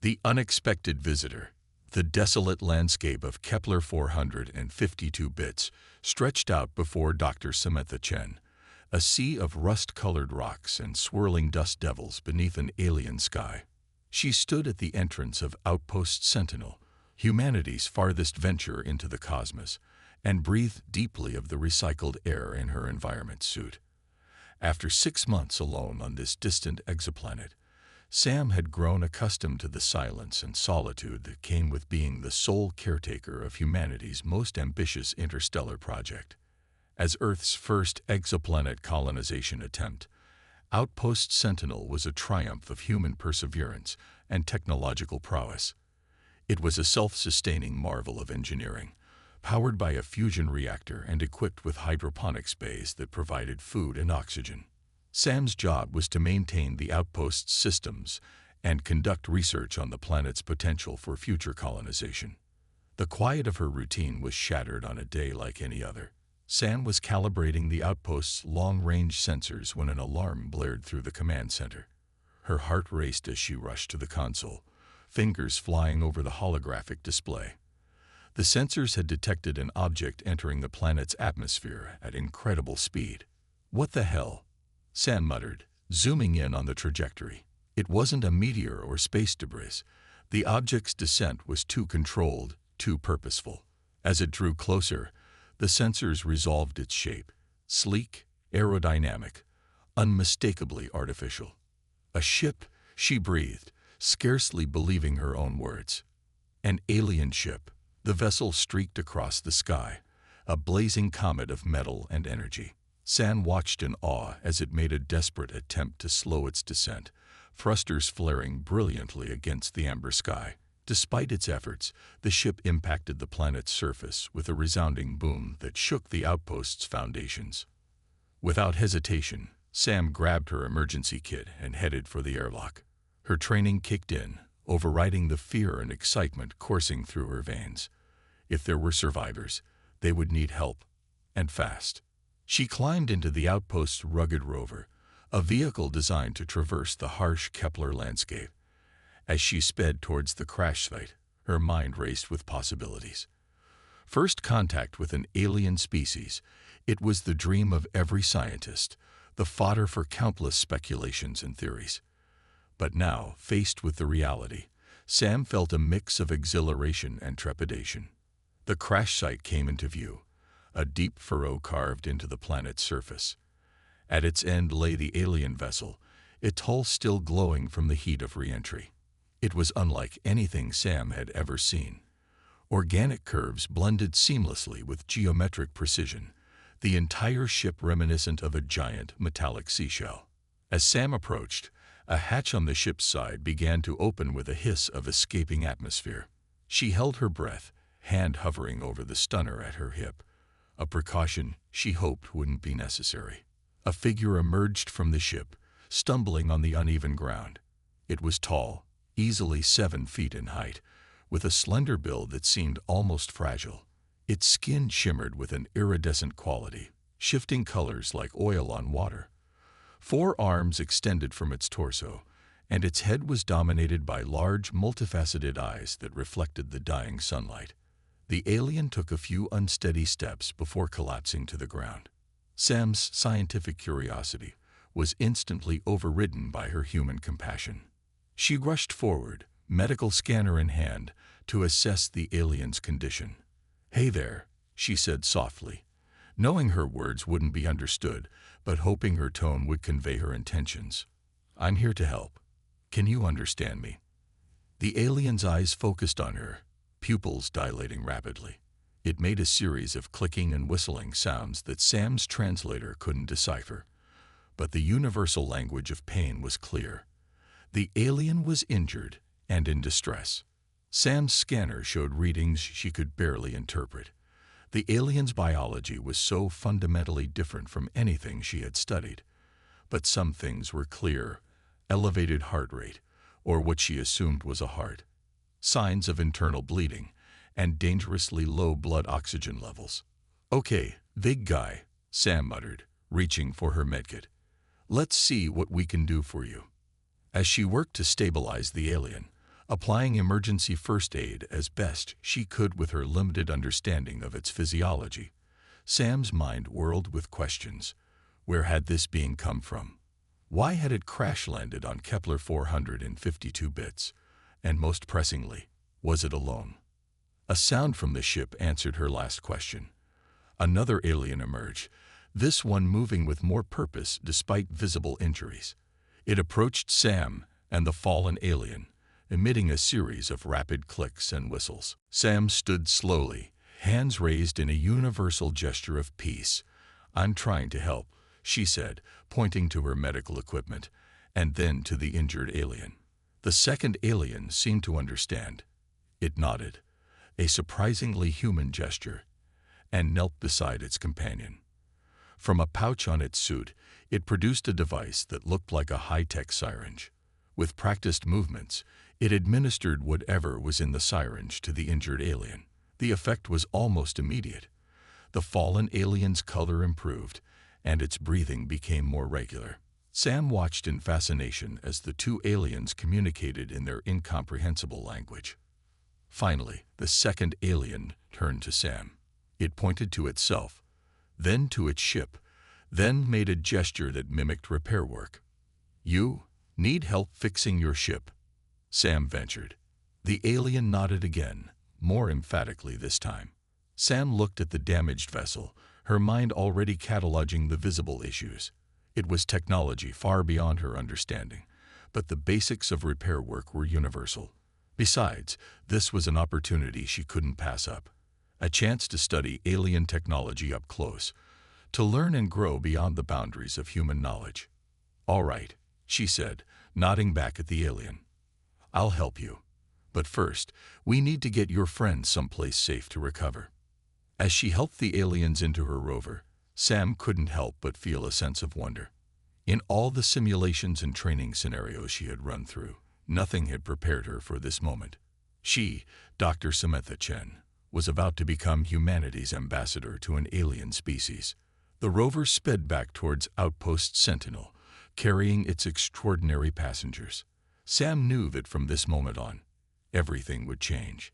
The unexpected visitor. The desolate landscape of Kepler 452 bits stretched out before Dr. Samantha Chen, a sea of rust-colored rocks and swirling dust devils beneath an alien sky. She stood at the entrance of Outpost Sentinel, humanity's farthest venture into the cosmos, and breathed deeply of the recycled air in her environment suit. After 6 months alone on this distant exoplanet, Sam had grown accustomed to the silence and solitude that came with being the sole caretaker of humanity's most ambitious interstellar project. As Earth's first exoplanet colonization attempt, Outpost Sentinel was a triumph of human perseverance and technological prowess. It was a self-sustaining marvel of engineering, powered by a fusion reactor and equipped with hydroponics bays that provided food and oxygen. Sam's job was to maintain the outpost's systems and conduct research on the planet's potential for future colonization. The quiet of her routine was shattered on a day like any other. Sam was calibrating the outpost's long-range sensors when an alarm blared through the command center. Her heart raced as she rushed to the console, fingers flying over the holographic display. The sensors had detected an object entering the planet's atmosphere at incredible speed. "What the hell?" Sam muttered, zooming in on the trajectory. It wasn't a meteor or space debris. The object's descent was too controlled, too purposeful. As it drew closer, the sensors resolved its shape, sleek, aerodynamic, unmistakably artificial. "A ship," she breathed, scarcely believing her own words. An alien ship. The vessel streaked across the sky, a blazing comet of metal and energy. Sam watched in awe as it made a desperate attempt to slow its descent, thrusters flaring brilliantly against the amber sky. Despite its efforts, the ship impacted the planet's surface with a resounding boom that shook the outpost's foundations. Without hesitation, Sam grabbed her emergency kit and headed for the airlock. Her training kicked in, overriding the fear and excitement coursing through her veins. If there were survivors, they would need help, and fast. She climbed into the outpost's rugged rover, a vehicle designed to traverse the harsh Kepler landscape. As she sped towards the crash site, her mind raced with possibilities. First contact with an alien species, it was the dream of every scientist, the fodder for countless speculations and theories. But now, faced with the reality, Sam felt a mix of exhilaration and trepidation. The crash site came into view, a deep furrow carved into the planet's surface. At its end lay the alien vessel, its hull still glowing from the heat of re-entry. It was unlike anything Sam had ever seen. Organic curves blended seamlessly with geometric precision, the entire ship reminiscent of a giant metallic seashell. As Sam approached, a hatch on the ship's side began to open with a hiss of escaping atmosphere. She held her breath, hand hovering over the stunner at her hip, a precaution she hoped wouldn't be necessary. A figure emerged from the ship, stumbling on the uneven ground. It was tall, easily 7 feet in height, with a slender build that seemed almost fragile. Its skin shimmered with an iridescent quality, shifting colors like oil on water. 4 arms extended from its torso, and its head was dominated by large, multifaceted eyes that reflected the dying sunlight. The alien took a few unsteady steps before collapsing to the ground. Sam's scientific curiosity was instantly overridden by her human compassion. She rushed forward, medical scanner in hand, to assess the alien's condition. "Hey there," she said softly, knowing her words wouldn't be understood, but hoping her tone would convey her intentions. "I'm here to help. Can you understand me?" The alien's eyes focused on her, pupils dilating rapidly. It made a series of clicking and whistling sounds that Sam's translator couldn't decipher. But the universal language of pain was clear. The alien was injured and in distress. Sam's scanner showed readings she could barely interpret. The alien's biology was so fundamentally different from anything she had studied. But some things were clear: elevated heart rate, or what she assumed was a heart, signs of internal bleeding, and dangerously low blood oxygen levels. "Okay, big guy," Sam muttered, reaching for her medkit. "Let's see what we can do for you." As she worked to stabilize the alien, applying emergency first aid as best she could with her limited understanding of its physiology. Sam's mind whirled with questions. Where had this being come from? Why had it crash-landed on Kepler 452 bits? And most pressingly, was it alone? A sound from the ship answered her last question. Another alien emerged, this one moving with more purpose despite visible injuries. It approached Sam and the fallen alien, emitting a series of rapid clicks and whistles. Sam stood slowly, hands raised in a universal gesture of peace. "I'm trying to help," she said, pointing to her medical equipment, and then to the injured alien. The second alien seemed to understand. It nodded, a surprisingly human gesture, and knelt beside its companion. From a pouch on its suit, it produced a device that looked like a high-tech syringe. With practiced movements, it administered whatever was in the syringe to the injured alien. The effect was almost immediate. The fallen alien's color improved, and its breathing became more regular. Sam watched in fascination as the two aliens communicated in their incomprehensible language. Finally, the second alien turned to Sam. It pointed to itself, then to its ship, then made a gesture that mimicked repair work. "You need help fixing your ship?" Sam ventured. The alien nodded again, more emphatically this time. Sam looked at the damaged vessel, her mind already cataloging the visible issues. It was technology far beyond her understanding, but the basics of repair work were universal. Besides, this was an opportunity she couldn't pass up. A chance to study alien technology up close, to learn and grow beyond the boundaries of human knowledge. "All right," she said, nodding back at the alien. "I'll help you. But first, we need to get your friend someplace safe to recover." As she helped the aliens into her rover, Sam couldn't help but feel a sense of wonder. In all the simulations and training scenarios she had run through, nothing had prepared her for this moment. She, Dr. Samantha Chen, was about to become humanity's ambassador to an alien species. The rover sped back towards Outpost Sentinel, carrying its extraordinary passengers. Sam knew that from this moment on, everything would change.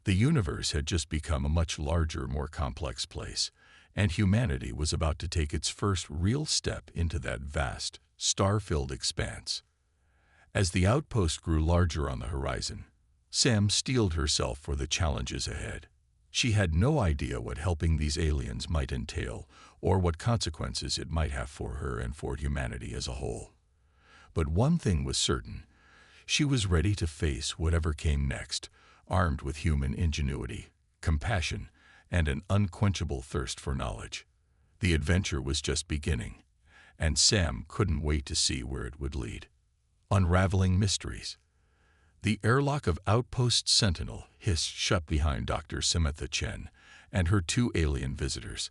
The universe had just become a much larger, more complex place, and humanity was about to take its first real step into that vast, star-filled expanse. As the outpost grew larger on the horizon, Sam steeled herself for the challenges ahead. She had no idea what helping these aliens might entail, or what consequences it might have for her and for humanity as a whole. But one thing was certain. She was ready to face whatever came next, armed with human ingenuity, compassion, and an unquenchable thirst for knowledge. The adventure was just beginning, and Sam couldn't wait to see where it would lead. Unraveling mysteries. The airlock of Outpost Sentinel hissed shut behind Dr. Samantha Chen and her two alien visitors.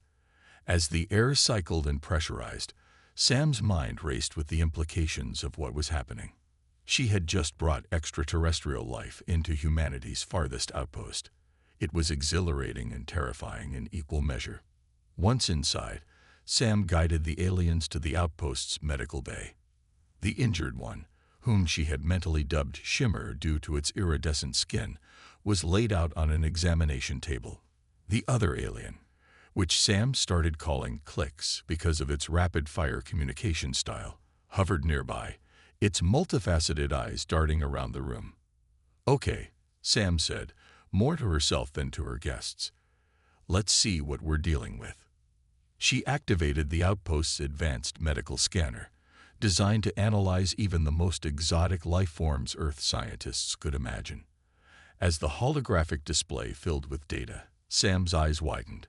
As the air cycled and pressurized, Sam's mind raced with the implications of what was happening. She had just brought extraterrestrial life into humanity's farthest outpost. It was exhilarating and terrifying in equal measure. Once inside, Sam guided the aliens to the outpost's medical bay. The injured one, whom she had mentally dubbed Shimmer due to its iridescent skin, was laid out on an examination table. The other alien, which Sam started calling Clicks because of its rapid-fire communication style, hovered nearby, its multifaceted eyes darting around the room. "Okay," Sam said, more to herself than to her guests. "Let's see what we're dealing with." She activated the outpost's advanced medical scanner, designed to analyze even the most exotic life forms Earth scientists could imagine. As the holographic display filled with data, Sam's eyes widened.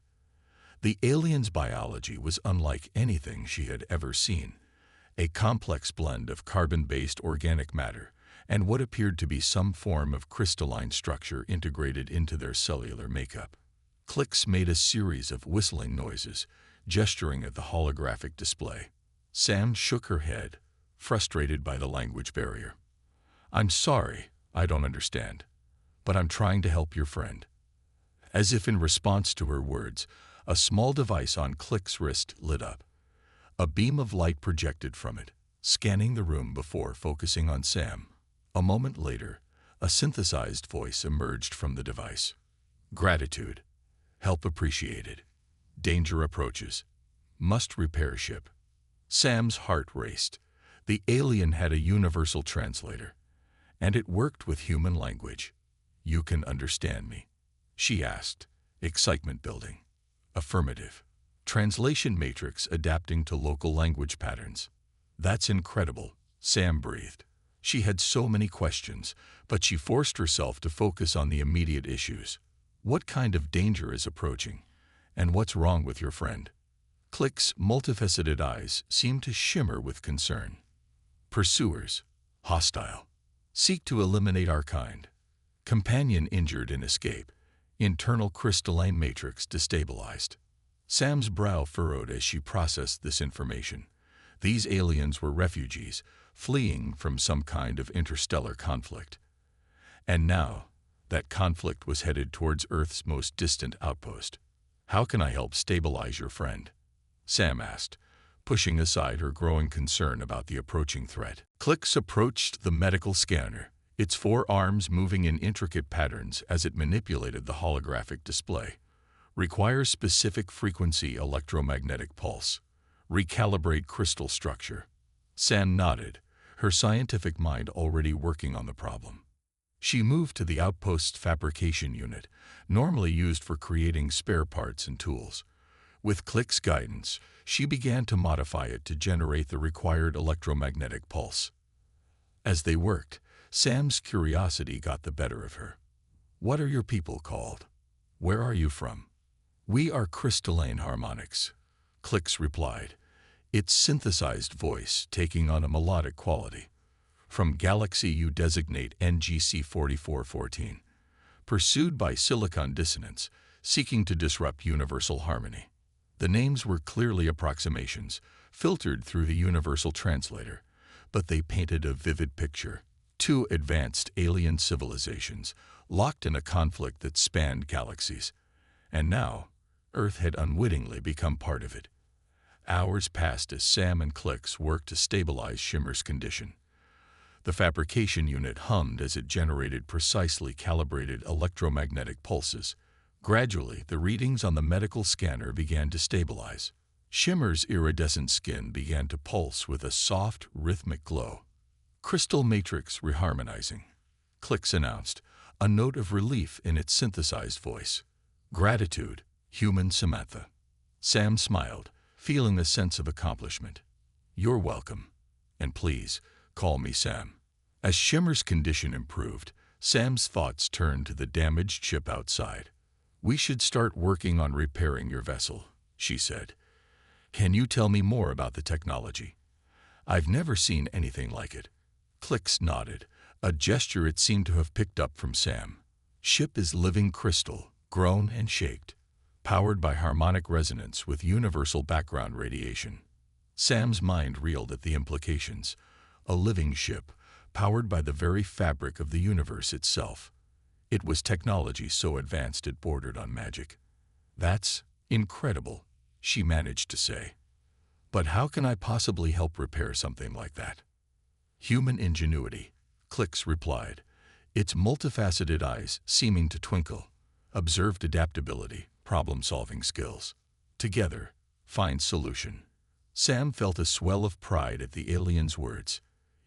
The alien's biology was unlike anything she had ever seen. A complex blend of carbon-based organic matter and what appeared to be some form of crystalline structure integrated into their cellular makeup. Clicks made a series of whistling noises, gesturing at the holographic display. Sam shook her head, frustrated by the language barrier. "I'm sorry, I don't understand, but I'm trying to help your friend." As if in response to her words, a small device on Click's wrist lit up. A beam of light projected from it, scanning the room before focusing on Sam. A moment later, A synthesized voice emerged from the device. Gratitude. Help appreciated. Danger approaches. Must repair ship. Sam's heart raced. The alien had a universal translator, and it worked with human language. You can understand me? She asked, excitement building. Affirmative. Translation matrix adapting to local language patterns. That's incredible, Sam breathed. She had so many questions, but she forced herself to focus on the immediate issues. What kind of danger is approaching? And what's wrong with your friend? Click's multifaceted eyes seemed to shimmer with concern. Pursuers. Hostile. Seek to eliminate our kind. Companion injured in escape. Internal crystalline matrix destabilized. Sam's brow furrowed as she processed this information. These aliens were refugees, fleeing from some kind of interstellar conflict. And now, that conflict was headed towards Earth's most distant outpost. How can I help stabilize your friend? Sam asked, pushing aside her growing concern about the approaching threat. Clix approached the medical scanner, its four arms moving in intricate patterns as it manipulated the holographic display. Requires specific frequency electromagnetic pulse. Recalibrate crystal structure. Sam nodded, her scientific mind already working on the problem. She moved to the outpost's fabrication unit, normally used for creating spare parts and tools. With Click's guidance, she began to modify it to generate the required electromagnetic pulse. As they worked, Sam's curiosity got the better of her. What are your people called? Where are you from? We are crystalline harmonics, Clix replied, its synthesized voice taking on a melodic quality. From Galaxy you designate NGC 4414, pursued by silicon dissonance, seeking to disrupt universal harmony. The names were clearly approximations, filtered through the universal translator, but they painted a vivid picture. Two advanced alien civilizations, locked in a conflict that spanned galaxies. And now, Earth had unwittingly become part of it. Hours passed as Sam and Clix worked to stabilize Shimmer's condition. The fabrication unit hummed as it generated precisely calibrated electromagnetic pulses. Gradually, the readings on the medical scanner began to stabilize. Shimmer's iridescent skin began to pulse with a soft, rhythmic glow. Crystal matrix reharmonizing, Clix announced, a note of relief in its synthesized voice. Gratitude, human Samantha. Sam smiled, feeling a sense of accomplishment. You're welcome. And please, call me Sam. As Shimmer's condition improved, Sam's thoughts turned to the damaged ship outside. We should start working on repairing your vessel, she said. Can you tell me more about the technology? I've never seen anything like it. Clix nodded, a gesture it seemed to have picked up from Sam. Ship is living crystal, grown and shaped, powered by harmonic resonance with universal background radiation. Sam's mind reeled at the implications. A living ship, powered by the very fabric of the universe itself. It was technology so advanced it bordered on magic. That's incredible, she managed to say. But how can I possibly help repair something like that? Human ingenuity, Clix replied, its multifaceted eyes seeming to twinkle. Observed adaptability, problem-solving skills. Together, find solution. Sam felt a swell of pride at the alien's words.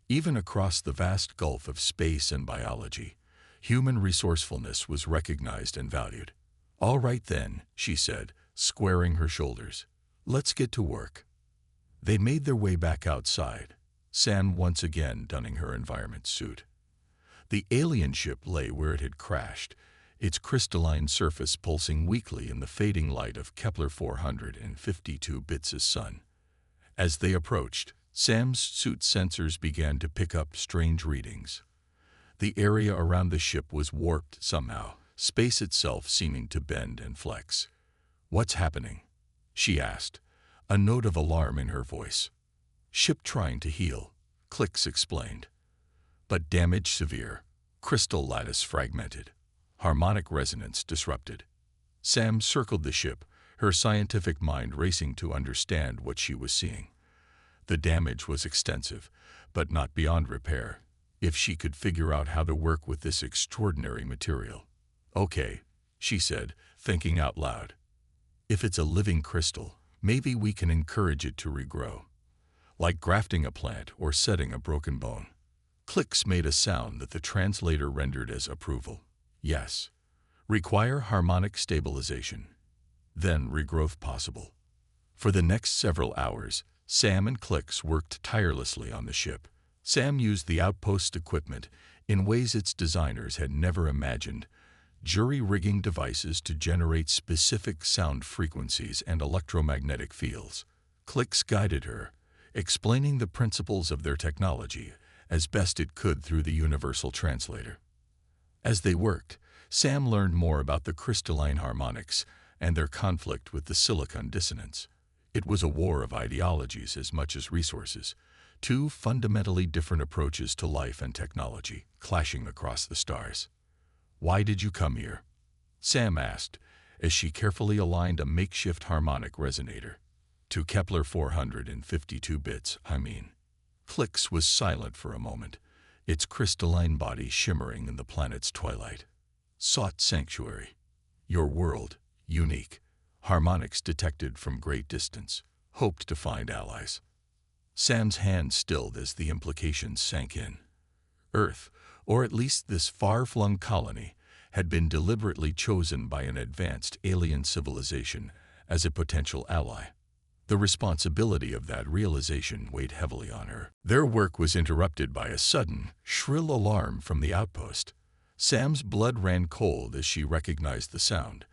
Even across the vast gulf of space and biology, human resourcefulness was recognized and valued. All right then, she said, squaring her shoulders. Let's get to work. They made their way back outside, Sam once again donning her environment suit. The alien ship lay where it had crashed, its crystalline surface pulsing weakly in the fading light of Kepler 452 bits' sun. As they approached, Sam's suit sensors began to pick up strange readings. The area around the ship was warped somehow, space itself seeming to bend and flex. What's happening? She asked, a note of alarm in her voice. Ship trying to heal, Clix explained. But damage severe, crystal lattice fragmented, harmonic resonance disrupted. Sam circled the ship, her scientific mind racing to understand what she was seeing. The damage was extensive, but not beyond repair. if she could figure out how to work with this extraordinary material. Okay, she said, thinking out loud. If it's a living crystal, maybe we can encourage it to regrow, like grafting a plant or setting a broken bone. Clicks made a sound that the translator rendered as approval. Yes. Require harmonic stabilization. Then regrowth possible. For the next several hours, Sam and Clicks worked tirelessly on the ship. Sam used the outpost's equipment in ways its designers had never imagined, jury-rigging devices to generate specific sound frequencies and electromagnetic fields. Clicks guided her, explaining the principles of their technology as best it could through the universal translator. As they worked, Sam learned more about the crystalline harmonics and their conflict with the silicon dissonance. It was a war of ideologies as much as resources, two fundamentally different approaches to life and technology, clashing across the stars. "Why did you come here?" Sam asked, as she carefully aligned a makeshift harmonic resonator. "To Kepler 452 bits, I mean." Clicks was silent for a moment, its crystalline body shimmering in the planet's twilight. "Sought sanctuary. Your world, unique. Harmonics detected from great distance. Hoped to find allies." Sam's hand stilled as the implications sank in. Earth, or at least this far-flung colony, had been deliberately chosen by an advanced alien civilization as a potential ally. The responsibility of that realization weighed heavily on her. Their work was interrupted by a sudden, shrill alarm from the outpost. Sam's blood ran cold as she recognized the sound.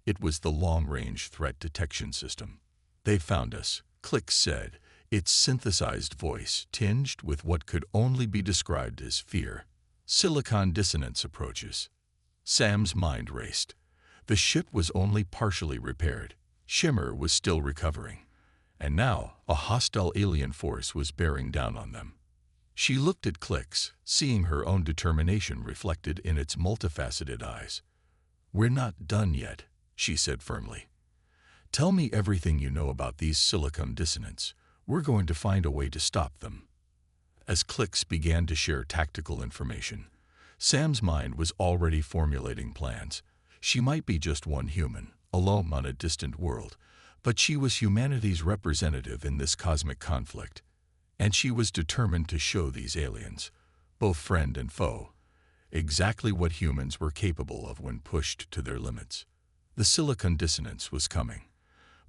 It was the long-range threat detection system. "They found us," Clicks said, its synthesized voice tinged with what could only be described as fear. "Silicon dissonance approaches." Sam's mind raced. The ship was only partially repaired. Shimmer was still recovering. And now a hostile alien force was bearing down on them. She looked at Clicks, seeing her own determination reflected in its multifaceted eyes. "We're not done yet," she said firmly. "Tell me everything you know about these silicon dissonance. We're going to find a way to stop them." As Clicks began to share tactical information, Sam's mind was already formulating plans. She might be just one human, alone on a distant world, but she was humanity's representative in this cosmic conflict. And she was determined to show these aliens, both friend and foe, exactly what humans were capable of when pushed to their limits. The silicon dissonance was coming,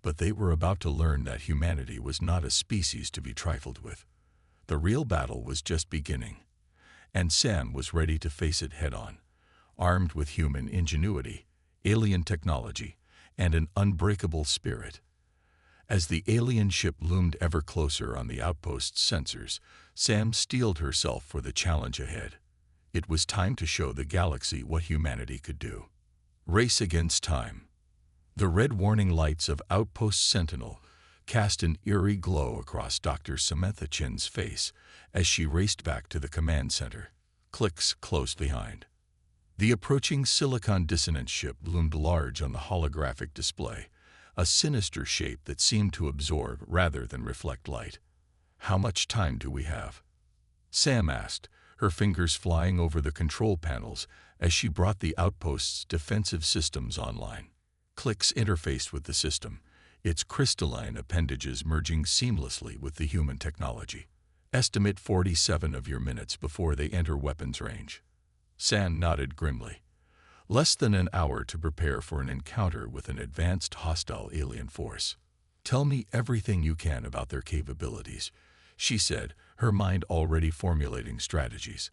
but they were about to learn that humanity was not a species to be trifled with. The real battle was just beginning, and Sam was ready to face it head-on, armed with human ingenuity, alien technology, and an unbreakable spirit. As the alien ship loomed ever closer on the outpost's sensors, Sam steeled herself for the challenge ahead. It was time to show the galaxy what humanity could do. Race against time. The red warning lights of Outpost Sentinel cast an eerie glow across Dr. Samantha Chen's face as she raced back to the command center, Clicks close behind. The approaching silicon dissonance ship loomed large on the holographic display, a sinister shape that seemed to absorb rather than reflect light. "How much time do we have?" Sam asked, her fingers flying over the control panels as she brought the outpost's defensive systems online. Clicks interfaced with the system, its crystalline appendages merging seamlessly with the human technology. "Estimate 47 of your minutes before they enter weapons range." Sam nodded grimly. "Less than an hour to prepare for an encounter with an advanced hostile alien force." "Tell me everything you can about their capabilities," she said, her mind already formulating strategies.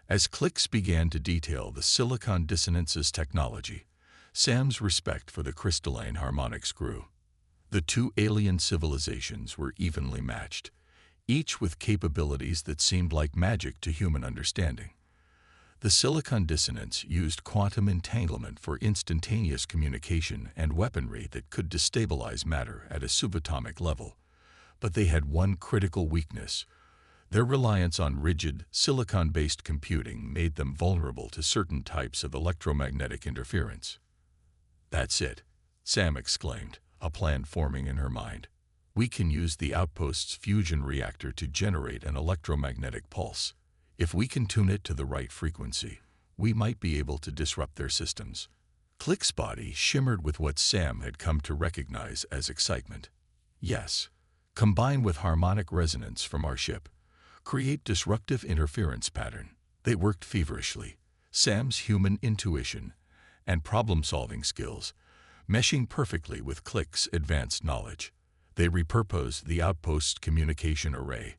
As Clicks began to detail the silicon dissonance's technology, Sam's respect for the crystalline harmonics grew. The two alien civilizations were evenly matched, each with capabilities that seemed like magic to human understanding. The silicon dissonance used quantum entanglement for instantaneous communication and weaponry that could destabilize matter at a subatomic level. But they had one critical weakness. Their reliance on rigid, silicon-based computing made them vulnerable to certain types of electromagnetic interference. "That's it," Sam exclaimed, a plan forming in her mind. "We can use the outpost's fusion reactor to generate an electromagnetic pulse. If we can tune it to the right frequency, we might be able to disrupt their systems. Click's body shimmered with what Sam had come to recognize as excitement. Yes, combined with harmonic resonance from our ship, create disruptive interference pattern. They worked feverishly, Sam's human intuition and problem-solving skills, meshing perfectly with Click's advanced knowledge. They repurposed the outpost's communication array,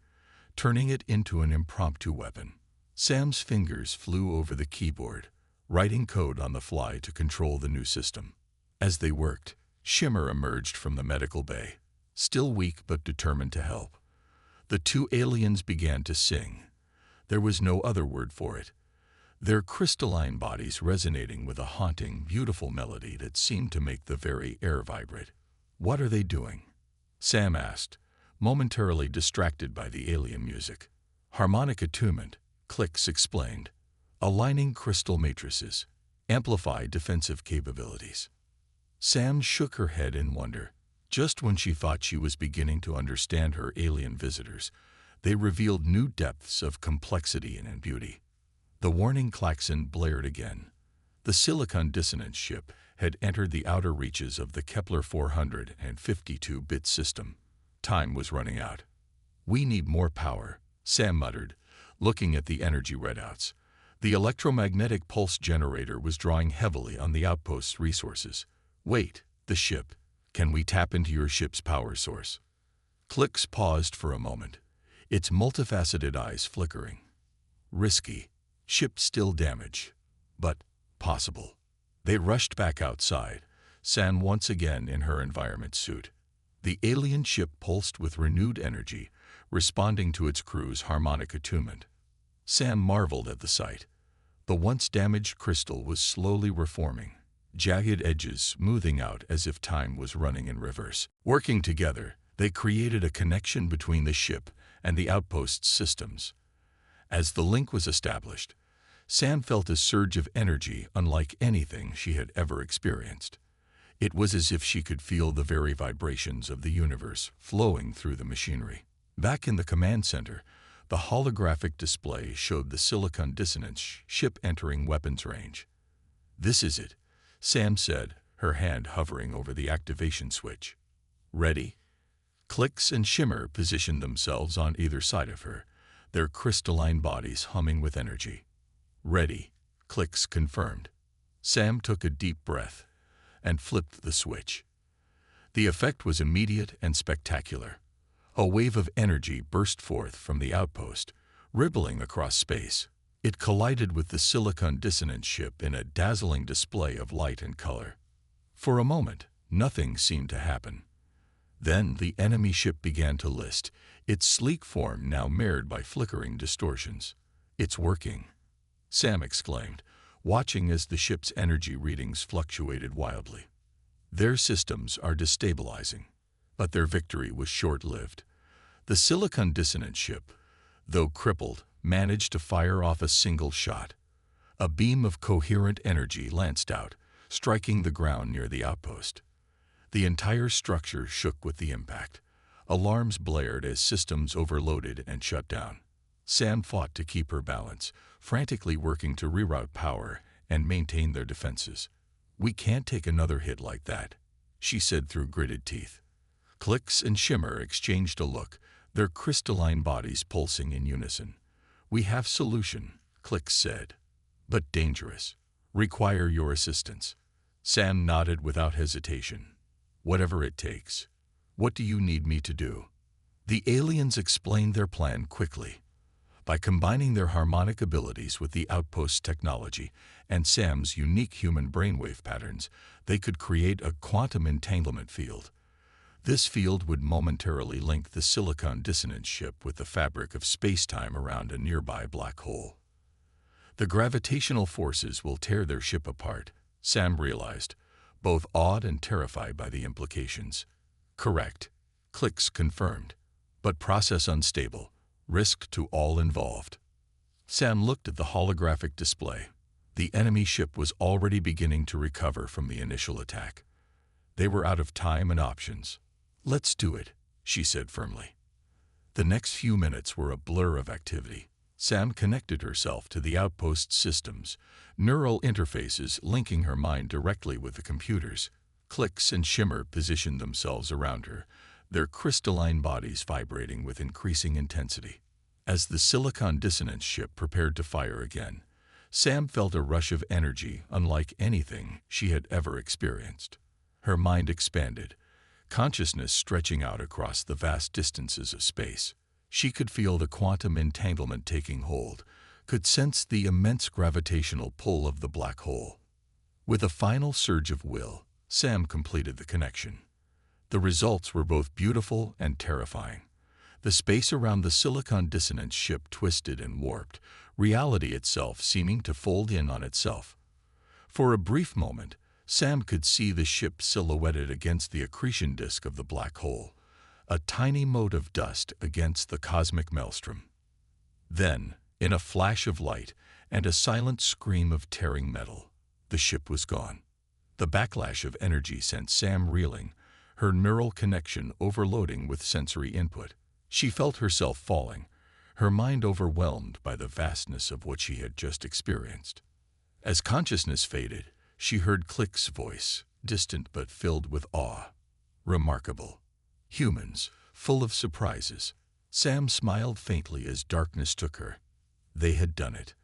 turning it into an impromptu weapon. Sam's fingers flew over the keyboard, writing code on the fly to control the new system. As they worked, Shimmer emerged from the medical bay, still weak but determined to help. The two aliens began to sing. There was no other word for it, their crystalline bodies resonating with a haunting, beautiful melody that seemed to make the very air vibrate. "What are they doing?" Sam asked, momentarily distracted by the alien music. "Harmonic attunement," Clicks explained. "Aligning crystal matrices. Amplify defensive capabilities." Sam shook her head in wonder. Just when she thought she was beginning to understand her alien visitors, they revealed new depths of complexity and beauty. The warning klaxon blared again. The Silicon Dissonance ship had entered the outer reaches of the Kepler 452-bit system. Time was running out. "We need more power," Sam muttered, looking at the energy readouts. The electromagnetic pulse generator was drawing heavily on the outpost's resources. "Wait, the ship. Can we tap into your ship's power source?" Clicks paused for a moment, its multifaceted eyes flickering. Risky. Ship still damaged, but possible. They rushed back outside, Sam once again in her environment suit. The alien ship pulsed with renewed energy, responding to its crew's harmonic attunement. Sam marveled at the sight. The once damaged crystal was slowly reforming, jagged edges smoothing out as if time was running in reverse. Working together, they created a connection between the ship and the outpost's systems. As the link was established, Sam felt a surge of energy unlike anything she had ever experienced. It was as if she could feel the very vibrations of the universe flowing through the machinery. Back in the command center, the holographic display showed the Silicon Dissonance ship entering weapons range. "This is it," Sam said, her hand hovering over the activation switch. "Ready?" Clicks and Shimmer positioned themselves on either side of her, their crystalline bodies humming with energy. "Ready," Clicks confirmed. Sam took a deep breath and flipped the switch. The effect was immediate and spectacular. A wave of energy burst forth from the outpost, rippling across space. It collided with the Silicon Dissonance ship in a dazzling display of light and color. For a moment, nothing seemed to happen. Then the enemy ship began to list, its sleek form now marred by flickering distortions. "It's working," Sam exclaimed, watching as the ship's energy readings fluctuated wildly. "Their systems are destabilizing." But their victory was short-lived. The Silicon Dissonance ship, though crippled, managed to fire off a single shot. A beam of coherent energy lanced out, striking the ground near the outpost. The entire structure shook with the impact. Alarms blared as systems overloaded and shut down. Sam fought to keep her balance, frantically working to reroute power and maintain their defenses. "We can't take another hit like that," she said through gritted teeth. Clicks and Shimmer exchanged a look, their crystalline bodies pulsing in unison. "We have solution," Clicks said, "but dangerous. Require your assistance." Sam nodded without hesitation. "Whatever it takes. What do you need me to do?" The aliens explained their plan quickly. By combining their harmonic abilities with the outpost's technology and Sam's unique human brainwave patterns, they could create a quantum entanglement field. This field would momentarily link the Silicon Dissonance ship with the fabric of space-time around a nearby black hole. The gravitational forces will tear their ship apart, Sam realized, both awed and terrified by the implications. "Correct," Clicks confirmed, "but process unstable, risk to all involved." Sam looked at the holographic display. The enemy ship was already beginning to recover from the initial attack. They were out of time and options. "Let's do it," she said firmly. The next few minutes were a blur of activity. Sam connected herself to the outpost systems, neural interfaces linking her mind directly with the computers. Clicks and Shimmer positioned themselves around her, their crystalline bodies vibrating with increasing intensity. As the silicon dissonance ship prepared to fire again, Sam felt a rush of energy unlike anything she had ever experienced. Her mind expanded, consciousness stretching out across the vast distances of space. She could feel the quantum entanglement taking hold, could sense the immense gravitational pull of the black hole. With a final surge of will, Sam completed the connection. The results were both beautiful and terrifying. The space around the silicon dissonance ship twisted and warped, reality itself seeming to fold in on itself. For a brief moment, Sam could see the ship silhouetted against the accretion disk of the black hole, a tiny mote of dust against the cosmic maelstrom. Then, in a flash of light and a silent scream of tearing metal, the ship was gone. The backlash of energy sent Sam reeling, her neural connection overloading with sensory input. She felt herself falling, her mind overwhelmed by the vastness of what she had just experienced. As consciousness faded, she heard Click's voice, distant but filled with awe. Remarkable. Humans, full of surprises. Sam smiled faintly as darkness took her. They had done it.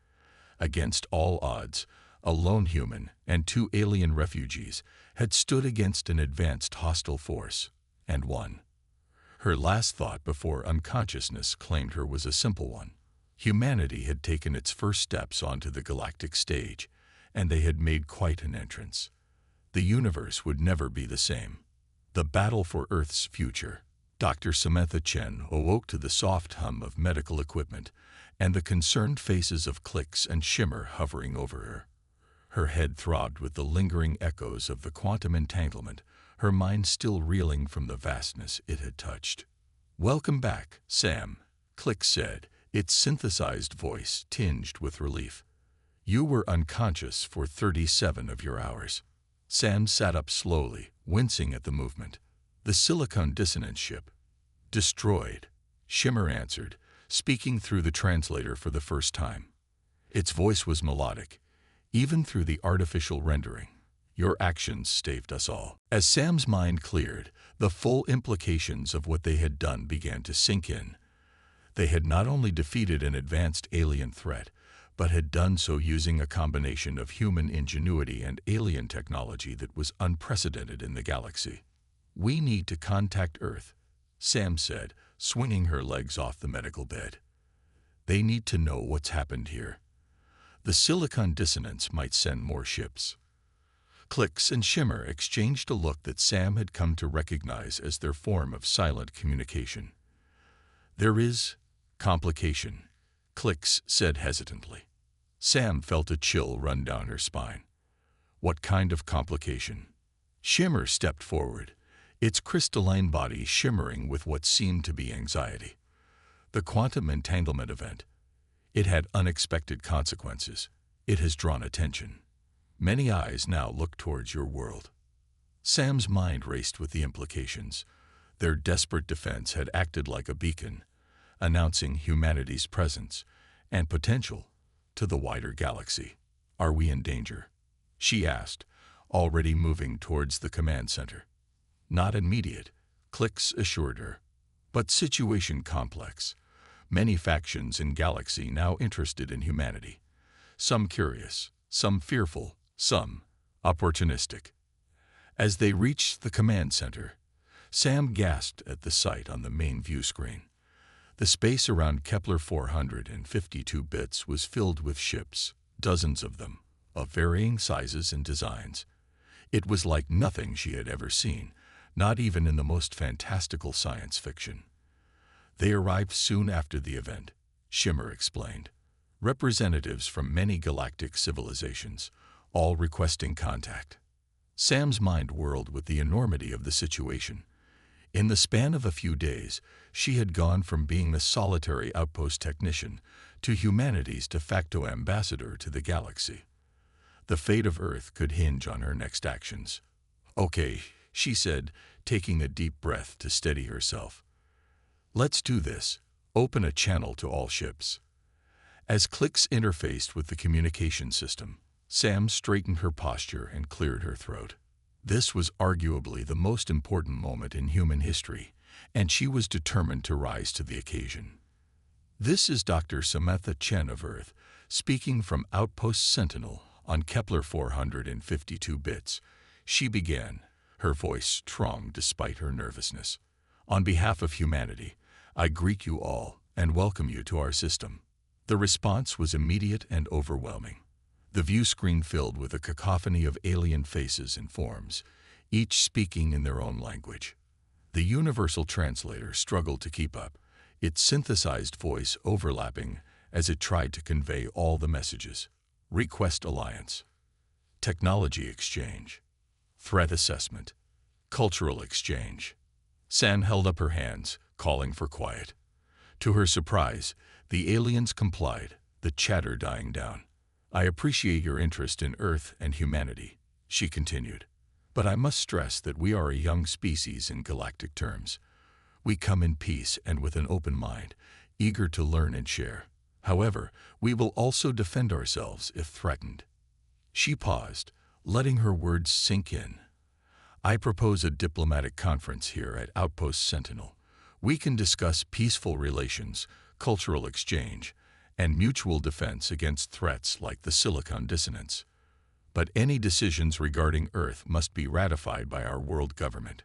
Against all odds, a lone human and 2 alien refugees had stood against an advanced hostile force, and won. Her last thought before unconsciousness claimed her was a simple one. Humanity had taken its first steps onto the galactic stage, and they had made quite an entrance. The universe would never be the same. The battle for Earth's future. Dr. Samantha Chen awoke to the soft hum of medical equipment and the concerned faces of Clicks and Shimmer hovering over her. Her head throbbed with the lingering echoes of the quantum entanglement, her mind still reeling from the vastness it had touched. "Welcome back, Sam," Click said, its synthesized voice tinged with relief. "You were unconscious for 37 of your hours." Sam sat up slowly, wincing at the movement. "The silicon dissonance ship." "Destroyed," Shimmer answered, speaking through the translator for the first time. Its voice was melodic, even through the artificial rendering. "Your actions staved us all." As Sam's mind cleared, the full implications of what they had done began to sink in. They had not only defeated an advanced alien threat, but had done so using a combination of human ingenuity and alien technology that was unprecedented in the galaxy. "We need to contact Earth," Sam said, swinging her legs off the medical bed. "They need to know what's happened here. The silicon dissonance might send more ships." Clicks and Shimmer exchanged a look that Sam had come to recognize as their form of silent communication. "There is complication," Clicks said hesitantly. Sam felt a chill run down her spine. "What kind of complication?" Shimmer stepped forward, its crystalline body shimmering with what seemed to be anxiety. "The quantum entanglement event. It had unexpected consequences. It has drawn attention. Many eyes now look towards your world." Sam's mind raced with the implications. Their desperate defense had acted like a beacon, announcing humanity's presence and potential to the wider galaxy. "Are we in danger?" she asked, already moving towards the command center. "Not immediate," Clicks assured her. "But situation complex. Many factions in galaxy now interested in humanity. Some curious, some fearful, some opportunistic." As they reached the command center, Sam gasped at the sight on the main view screen. The space around Kepler 452 bits was filled with ships, dozens of them, of varying sizes and designs. It was like nothing she had ever seen, not even in the most fantastical science fiction. "They arrived soon after the event," Shimmer explained. "Representatives from many galactic civilizations, all requesting contact." Sam's mind whirled with the enormity of the situation. In the span of a few days, she had gone from being the solitary outpost technician to humanity's de facto ambassador to the galaxy. The fate of Earth could hinge on her next actions. "Okay," she said, taking a deep breath to steady herself. "Let's do this. Open a channel to all ships." As Clicks interfaced with the communication system, Sam straightened her posture and cleared her throat. This was arguably the most important moment in human history, and she was determined to rise to the occasion. This is Dr. Samantha Chen of Earth, speaking from Outpost Sentinel on Kepler 452 bits. She began, her voice strong despite her nervousness. On behalf of humanity, I greet you all and welcome you to our system. The response was immediate and overwhelming. The view screen filled with a cacophony of alien faces and forms, each speaking in their own language. The universal translator struggled to keep up, its synthesized voice overlapping as it tried to convey all the messages. Request alliance, technology exchange, threat assessment, cultural exchange. Sam held up her hands, calling for quiet. To her surprise, the aliens complied, the chatter dying down. I appreciate your interest in Earth and humanity, she continued. But I must stress that we are a young species in galactic terms. We come in peace and with an open mind, eager to learn and share. However, we will also defend ourselves if threatened. She paused, letting her words sink in. I propose a diplomatic conference here at Outpost Sentinel. We can discuss peaceful relations, cultural exchange, and mutual defense against threats like the silicon dissonance. But any decisions regarding Earth must be ratified by our world government.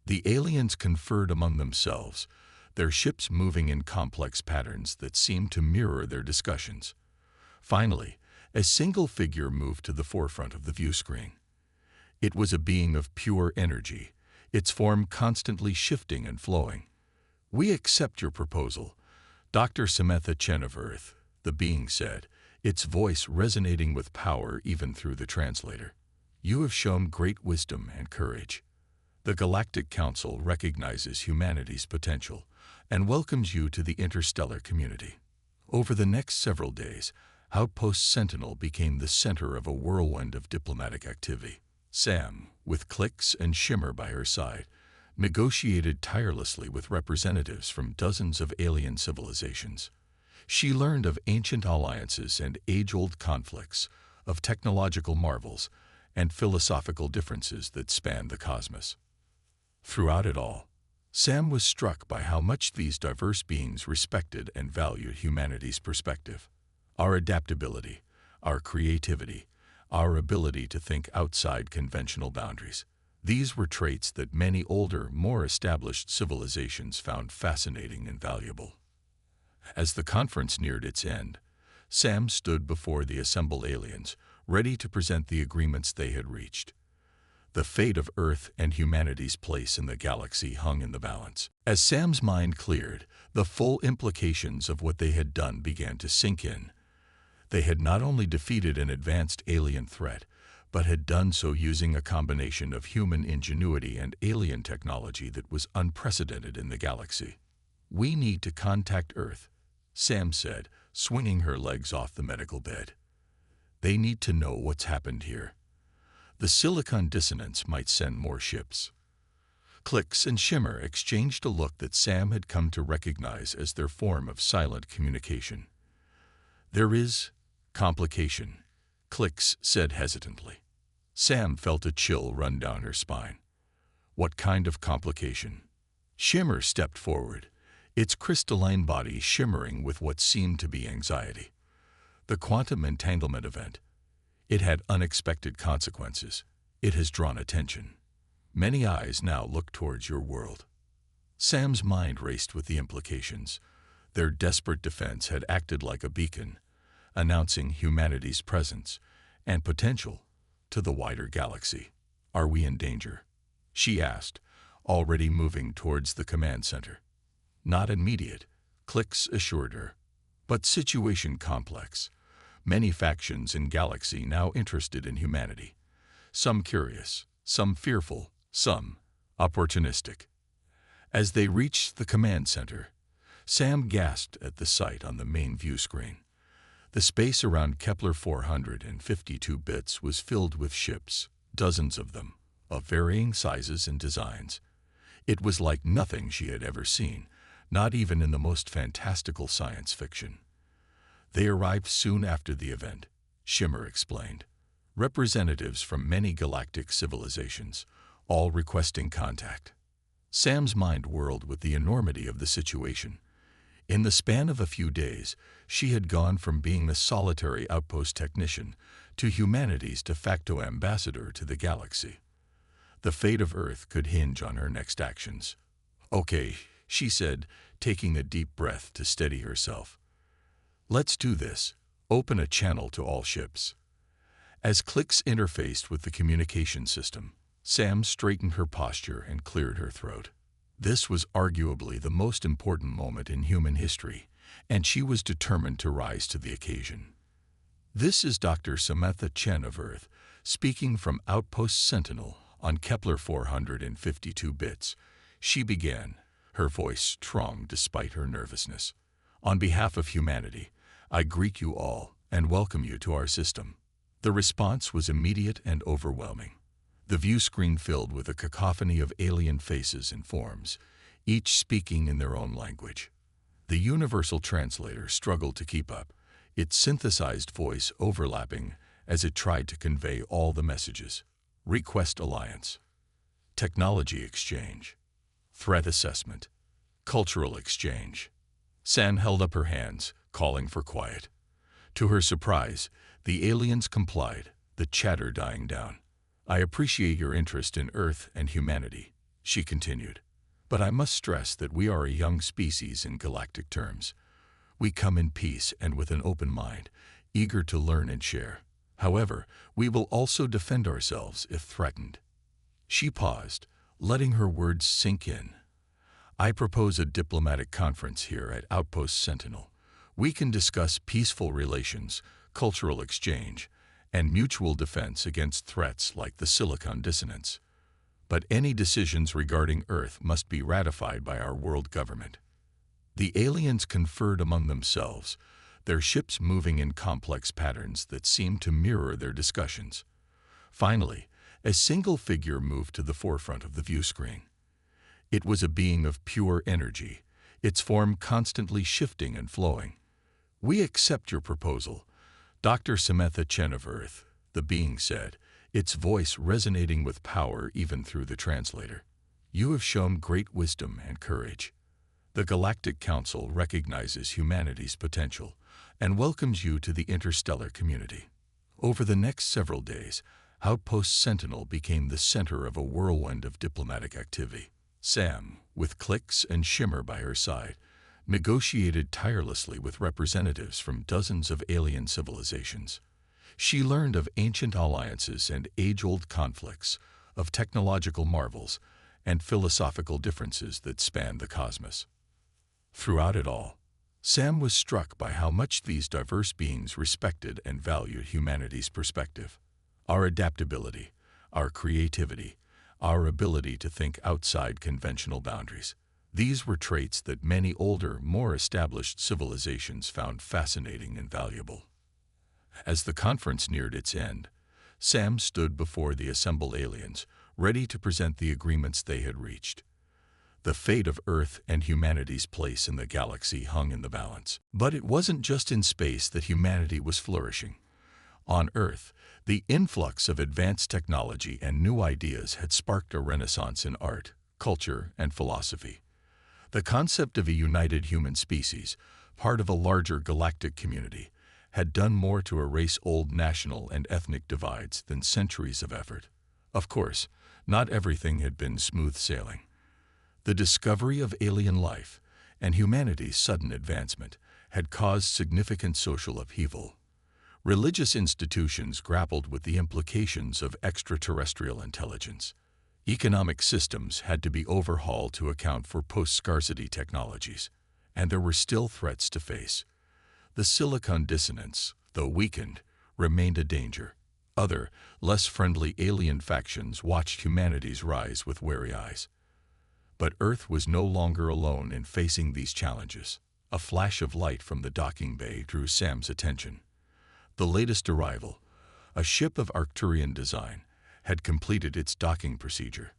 The aliens conferred among themselves, their ships moving in complex patterns that seemed to mirror their discussions. Finally, a single figure moved to the forefront of the view screen. It was a being of pure energy, its form constantly shifting and flowing. We accept your proposal, Dr. Samantha Chen of Earth, the being said, its voice resonating with power even through the translator. You have shown great wisdom and courage. The Galactic Council recognizes humanity's potential and welcomes you to the interstellar community. Over the next several days, Outpost Sentinel became the center of a whirlwind of diplomatic activity. Sam, with Clicks and Shimmer by her side, negotiated tirelessly with representatives from dozens of alien civilizations. She learned of ancient alliances and age-old conflicts, of technological marvels, and philosophical differences that spanned the cosmos. Throughout it all, Sam was struck by how much these diverse beings respected and valued humanity's perspective. Our adaptability, our creativity, our ability to think outside conventional boundaries. These were traits that many older, more established civilizations found fascinating and valuable. As the conference neared its end, Sam stood before the assembled aliens, ready to present the agreements they had reached. The fate of Earth and humanity's place in the galaxy hung in the balance. As Sam's mind cleared, the full implications of what they had done began to sink in. They had not only defeated an advanced alien threat, but had done so using a combination of human ingenuity and alien technology that was unprecedented in the galaxy. We need to contact Earth, Sam said, swinging her legs off the medical bed. They need to know what's happened here. The silicon dissonance might send more ships. Clicks and Shimmer exchanged a look that Sam had come to recognize as their form of silent communication. There is complication, Clicks said hesitantly. Sam felt a chill run down her spine. What kind of complication? Shimmer stepped forward, its crystalline body shimmering with what seemed to be anxiety. The quantum entanglement event. It had unexpected consequences. It has drawn attention. Many eyes now look towards your world. Sam's mind raced with the implications. Their desperate defense had acted like a beacon, announcing humanity's presence and potential to the wider galaxy. Are we in danger? She asked, already moving towards the command center. Not immediate, Clicks assured her, but situation complex. Many factions in galaxy now interested in humanity. Some curious, some fearful, some opportunistic. As they reached the command center, Sam gasped at the sight on the main view screen. The space around Kepler 452 bits was filled with ships, dozens of them, of varying sizes and designs. It was like nothing she had ever seen, not even in the most fantastical science fiction. They arrived soon after the event, Shimmer explained. Representatives from many galactic civilizations, all requesting contact. Sam's mind whirled with the enormity of the situation. In the span of a few days, she had gone from being the solitary outpost technician to humanity's de facto ambassador to the galaxy. The fate of Earth could hinge on her next actions. "Okay," she said, taking a deep breath to steady herself. "Let's do this. Open a channel to all ships." As clicks interfaced with the communication system, Sam straightened her posture and cleared her throat. This was arguably the most important moment in human history, and she was determined to rise to the occasion. "This is Dr. Samantha Chen of Earth, speaking from Outpost Sentinel on Kepler 452 bits," she began, her voice strong despite her nervousness. "On behalf of humanity, I greet you all and welcome you to our system." The response was immediate and overwhelming. The view screen filled with a cacophony of alien faces and forms, each speaking in their own language. The universal translator struggled to keep up, its synthesized voice overlapping as it tried to convey all the messages. Request alliance, technology exchange, threat assessment, cultural exchange. Sam held up her hands, calling for quiet. To her surprise, the aliens complied, the chatter dying down. "I appreciate your interest in Earth and humanity," she continued. "But I must stress that we are a young species in galactic terms. We come in peace and with an open mind, eager to learn and share. However, we will also defend ourselves if threatened." She paused, letting her words sink in. "I propose a diplomatic conference here at Outpost Sentinel. We can discuss peaceful relations, cultural exchange, and mutual defense against threats like the silicon dissonance. But any decisions regarding Earth must be ratified by our world government." The aliens conferred among themselves, their ships moving in complex patterns that seemed to mirror their discussions. Finally, a single figure moved to the forefront of the view screen. It was a being of pure energy, its form constantly shifting and flowing. "We accept your proposal, Dr. Samantha Chen of Earth," the being said, its voice resonating with power even through the translator. "You have shown great wisdom and courage. The Galactic Council recognizes humanity's potential and welcomes you to the interstellar community." Over the next several days, Outpost Sentinel became the center of a whirlwind of diplomatic activity. Sam, with Clicks and Shimmer by her side, negotiated tirelessly with representatives from dozens of alien civilizations. She learned of ancient alliances and age-old conflicts, of technological marvels, and philosophical differences that spanned the cosmos. Throughout it all, Sam was struck by how much these diverse beings respected and valued humanity's perspective. Our adaptability, our creativity, our ability to think outside conventional boundaries. These were traits that many older, more established civilizations found fascinating and valuable. As the conference neared its end, Sam stood before the assembled aliens, ready to present the agreements they had reached. The fate of Earth and humanity's place in the galaxy hung in the balance. But it wasn't just in space that humanity was flourishing. On Earth, the influx of advanced technology and new ideas had sparked a renaissance in art, culture, and philosophy. The concept of a united human species, part of a larger galactic community, had done more to erase old national and ethnic divides than centuries of effort. Of course, not everything had been smooth sailing. The discovery of alien life and humanity's sudden advancement had caused significant social upheaval. Religious institutions grappled with the implications of extraterrestrial intelligence. Economic systems had to be overhauled to account for post-scarcity technologies, and there were still threats to face. The silicon dissonance, though weakened, remained a danger. Other, less friendly alien factions watched humanity's rise with wary eyes. But Earth was no longer alone in facing these challenges. A flash of light from the docking bay drew Sam's attention. The latest arrival, a ship of Arcturian design, had completed its docking procedure.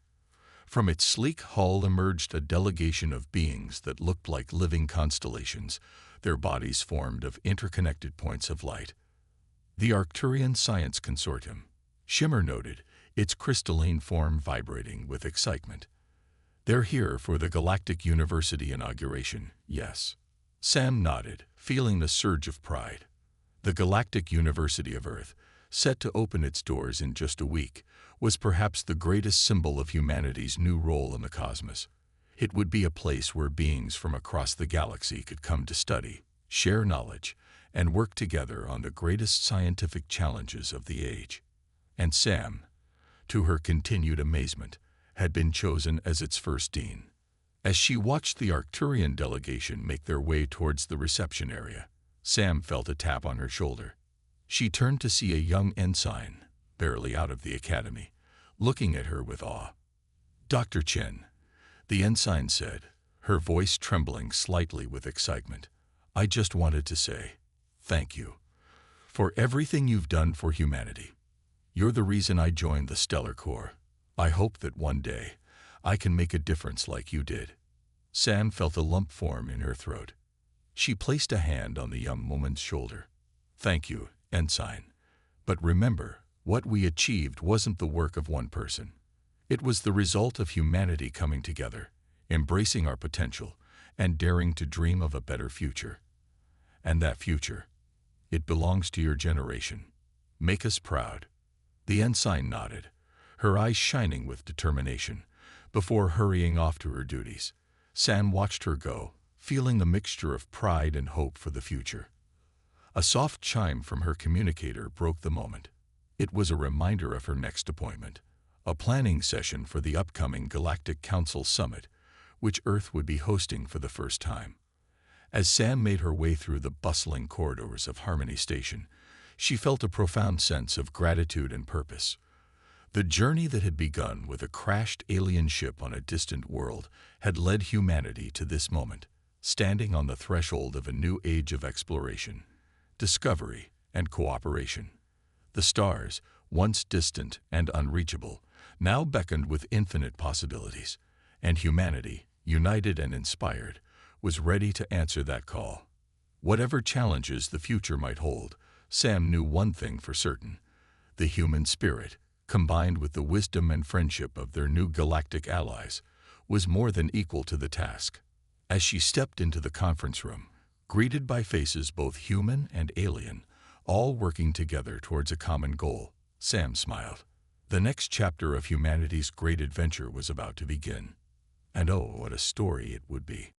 From its sleek hull emerged a delegation of beings that looked like living constellations, their bodies formed of interconnected points of light. The Arcturian Science Consortium, Shimmer noted, its crystalline form vibrating with excitement. They're here for the Galactic University inauguration, yes. Sam nodded, feeling the surge of pride. The Galactic University of Earth, set to open its doors in just a week, was perhaps the greatest symbol of humanity's new role in the cosmos. It would be a place where beings from across the galaxy could come to study, share knowledge, and work together on the greatest scientific challenges of the age. And Sam, to her continued amazement, had been chosen as its first dean. As she watched the Arcturian delegation make their way towards the reception area, Sam felt a tap on her shoulder. She turned to see a young ensign, barely out of the academy, looking at her with awe. "Dr. Chen," the ensign said, her voice trembling slightly with excitement, "I just wanted to say thank you for everything you've done for humanity. You're the reason I joined the Stellar Corps. I hope that one day I can make a difference like you did." Sam felt a lump form in her throat. She placed a hand on the young woman's shoulder. "Thank you, Ensign. But remember, what we achieved wasn't the work of one person. It was the result of humanity coming together, embracing our potential, and daring to dream of a better future. And that future, it belongs to your generation. Make us proud." The ensign nodded, her eyes shining with determination, before hurrying off to her duties. Sam watched her go, feeling the mixture of pride and hope for the future. A soft chime from her communicator broke the moment. It was a reminder of her next appointment, a planning session for the upcoming Galactic Council Summit, which Earth would be hosting for the first time. As Sam made her way through the bustling corridors of Harmony Station, she felt a profound sense of gratitude and purpose. The journey that had begun with a crashed alien ship on a distant world had led humanity to this moment, standing on the threshold of a new age of exploration, discovery, and cooperation. The stars, once distant and unreachable, now beckoned with infinite possibilities, and humanity, united and inspired, was ready to answer that call. Whatever challenges the future might hold, Sam knew one thing for certain: the human spirit, combined with the wisdom and friendship of their new galactic allies, was more than equal to the task. As she stepped into the conference room, greeted by faces both human and alien, all working together towards a common goal, Sam smiled. The next chapter of humanity's great adventure was about to begin. And oh, what a story it would be.